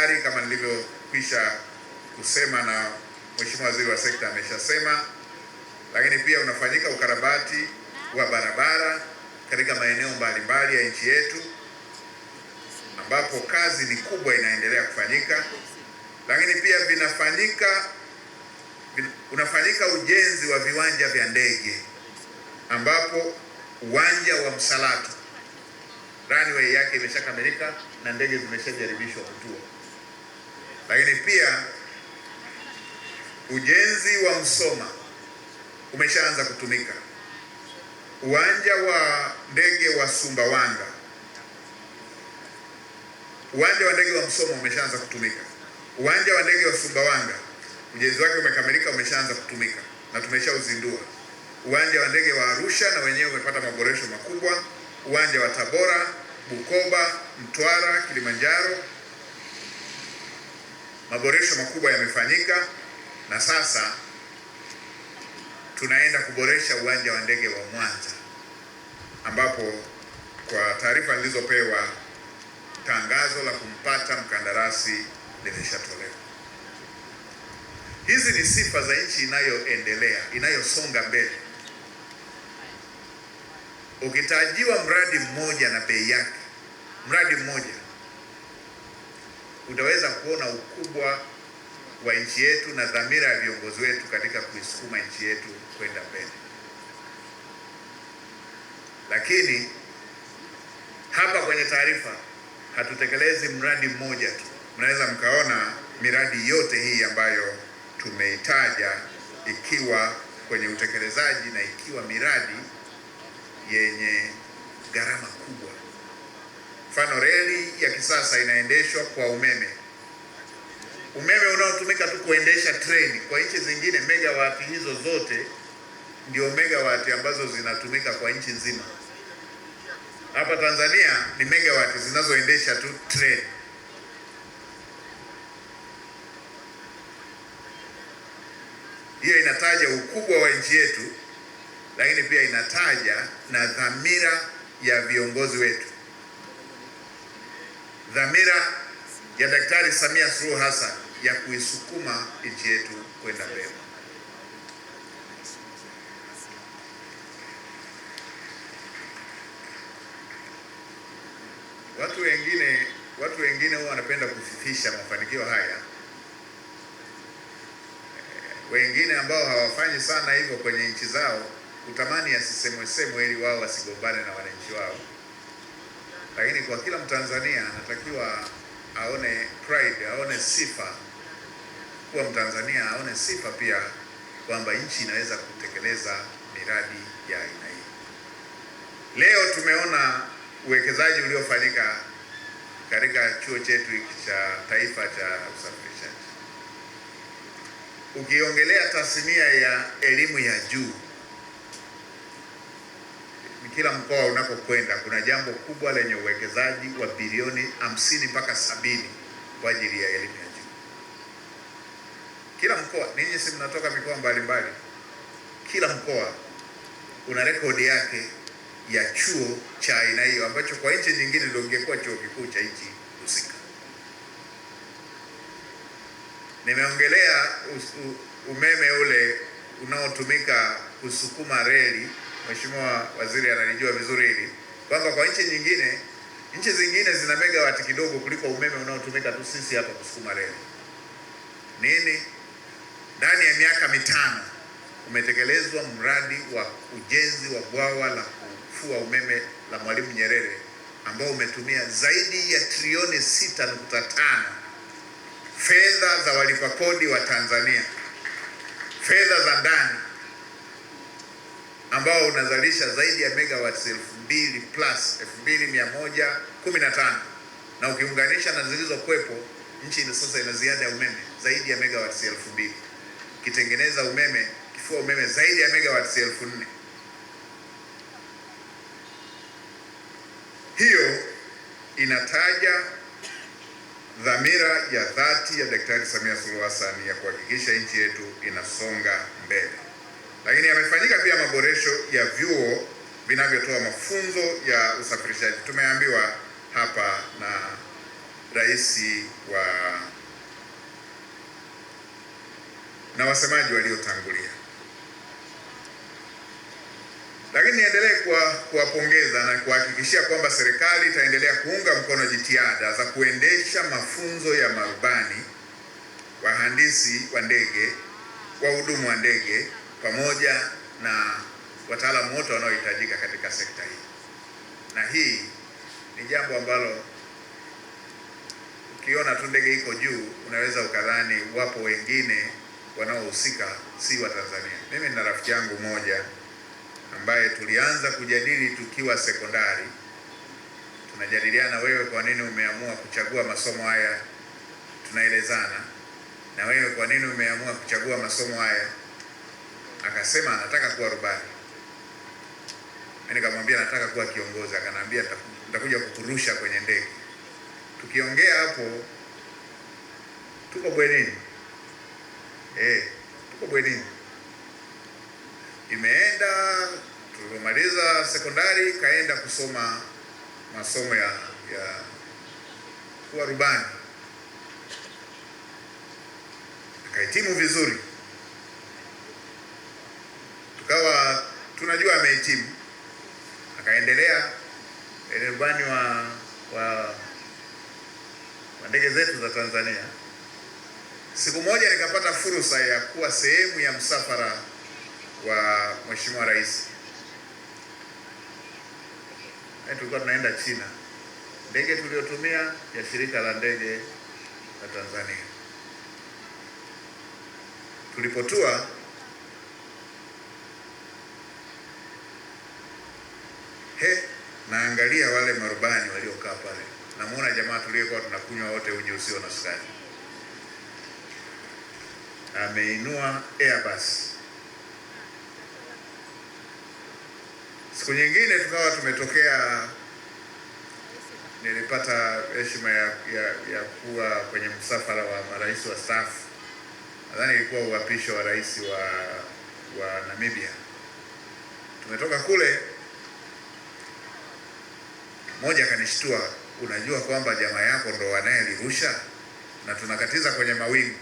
bandari kama nilivyokwisha kusema na Mheshimiwa Waziri wa Sekta ameshasema, lakini pia unafanyika ukarabati wa barabara katika maeneo mbalimbali ya nchi yetu ambapo kazi ni kubwa inaendelea kufanyika, lakini pia unafanyika ujenzi wa viwanja vya ndege ambapo uwanja wa Msalato runway yake imeshakamilika na ndege zimeshajaribishwa kutua. Lakini pia ujenzi wa Msoma umeshaanza kutumika. Uwanja wa ndege wa Sumbawanga, uwanja wa ndege wa Msoma umeshaanza kutumika. Uwanja wa ndege wa Sumbawanga ujenzi wake umekamilika, umeshaanza kutumika na tumeshauzindua. Uwanja wa ndege wa Arusha na wenyewe umepata maboresho makubwa. Uwanja wa Tabora, Bukoba, Mtwara, Kilimanjaro, maboresho makubwa yamefanyika, na sasa tunaenda kuboresha uwanja wa ndege wa Mwanza ambapo kwa taarifa nilizopewa tangazo la kumpata mkandarasi limeshatolewa. Hizi ni sifa za nchi inayoendelea, inayosonga mbele. Ukitajiwa mradi mmoja na bei yake, mradi mmoja, utaweza kuona ukubwa wa nchi yetu na dhamira ya viongozi wetu katika kuisukuma nchi yetu kwenda mbele. Lakini hapa kwenye taarifa hatutekelezi mradi mmoja tu. Mnaweza mkaona miradi yote hii ambayo tumeitaja ikiwa kwenye utekelezaji na ikiwa miradi yenye gharama kubwa. Mfano, reli ya kisasa inaendeshwa kwa umeme. Umeme unaotumika tu kuendesha treni kwa nchi zingine, megawati hizo zote ndio megawati ambazo zinatumika kwa nchi nzima. Hapa Tanzania ni megawati zinazoendesha tu treni. Hiyo inataja ukubwa wa nchi yetu, lakini pia inataja na dhamira ya viongozi wetu, dhamira ya Daktari Samia Suluhu Hassan ya kuisukuma nchi yetu kwenda mbele. Watu wengine huwa wanapenda kufifisha mafanikio haya. Wengine ambao hawafanyi sana hivyo kwenye nchi zao utamani asisemwe ili wao wasigombane na wananchi wao. Lakini kwa kila Mtanzania anatakiwa aone pride, aone sifa kuwa Mtanzania, aone sifa pia kwamba nchi inaweza kutekeleza miradi ya aina hii. Leo tumeona uwekezaji uliofanyika katika chuo chetu cha taifa cha usafirishaji. Ukiongelea tasnia ya elimu ya juu, kila mkoa unakokwenda kuna jambo kubwa lenye uwekezaji wa bilioni 50 mpaka 70 kwa ajili ya elimu ya juu. Kila mkoa, ninyi si mnatoka mikoa mbalimbali, kila mkoa una rekodi yake ya chuo cha aina hiyo ambacho kwa nchi nyingine ndio ingekuwa chuo kikuu cha nchi husika. Nimeongelea umeme ule unaotumika kusukuma reli. Mheshimiwa Waziri analijua vizuri hili kwamba kwa nchi zingine zina megawati kidogo kuliko umeme unaotumika tu sisi hapa kusukuma reli. Ndani ya miaka 5 umetekelezwa mradi wa ujenzi wa bwawa la kufua umeme la Mwalimu Nyerere ambao umetumia zaidi ya trilioni 6.5 fedha za walipa kodi wa Tanzania, fedha za ndani, ambao unazalisha zaidi ya megawatts 2000 plus 2115, na ukiunganisha na zilizokuwepo nchi sasa ina ziada ya umeme zaidi ya megawatts 2000, kitengeneza umeme, kifua umeme zaidi ya megawatts 4000. Hiyo inataja dhamira ya dhati ya Daktari Samia Suluhu Hassan ya kuhakikisha nchi yetu inasonga mbele. Lakini yamefanyika pia maboresho ya vyuo vinavyotoa mafunzo ya usafirishaji. Tumeambiwa hapa na rais na wasemaji waliotangulia. Lakini niendelee kuwapongeza na kuhakikishia kwamba serikali itaendelea kuunga mkono jitihada za kuendesha mafunzo ya marubani, wahandisi wa ndege, wahudumu wa ndege pamoja na wataalamu wote wanaohitajika katika sekta hii. Na hii ni jambo ambalo ukiona tu ndege iko juu unaweza ukadhani wapo wengine wanaohusika si wa Tanzania. Mimi nina rafiki yangu mmoja ambaye tulianza kujadili tukiwa sekondari. Tunajadiliana, wewe kwa nini umeamua kuchagua masomo haya? Tunaelezana, na wewe kwa nini umeamua kuchagua masomo haya? Akasema anataka kuwa rubani. Mimi nikamwambia nataka kuwa kiongozi. Akaniambia nitakuja kukurusha kwenye ndege. Tukiongea hapo, tuko bwenini. Tuko bwenini. Imeenda, tulipomaliza sekondari kaenda kusoma masomo ya kuwa rubani. Akahitimu vizuri. Tukawa tunajua amehitimu. Akaendelea rubani wa ndege zetu za Tanzania. Siku moja nikapata fursa ya kuwa sehemu ya msafara wa Mheshimiwa Rais. Tulikuwa tunaenda China. Ndege tuliyotumia ya shirika la ndege la Tanzania. Tulipotua naangalia wale marubani waliokaa pale. Namuona jamaa tuliyekuwa tunakunywa wote uji usio na sukari. Ameinua Airbus. Siku nyingine tukawa tumetokea, nilipata heshima ya kuwa kwenye msafara wa marais wa staff. Nadhani ilikuwa uapisho wa rais wa Namibia. Tumetoka kule, mmoja kanishtua, unajua kwamba jamaa yako ndo wanayelirusha na tunakatiza kwenye mawingu.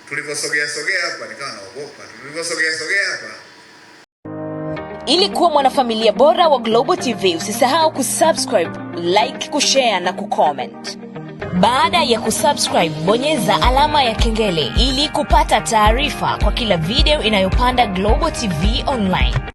Tuliposogea hapa nikawa naogopa. Tuliposogea hapa. Ili kuwa mwanafamilia bora wa Global TV, usisahau kusubscribe, like, kushare na kucomment. Baada ya kusubscribe, bonyeza alama ya kengele ili kupata taarifa kwa kila video inayopanda Global TV Online.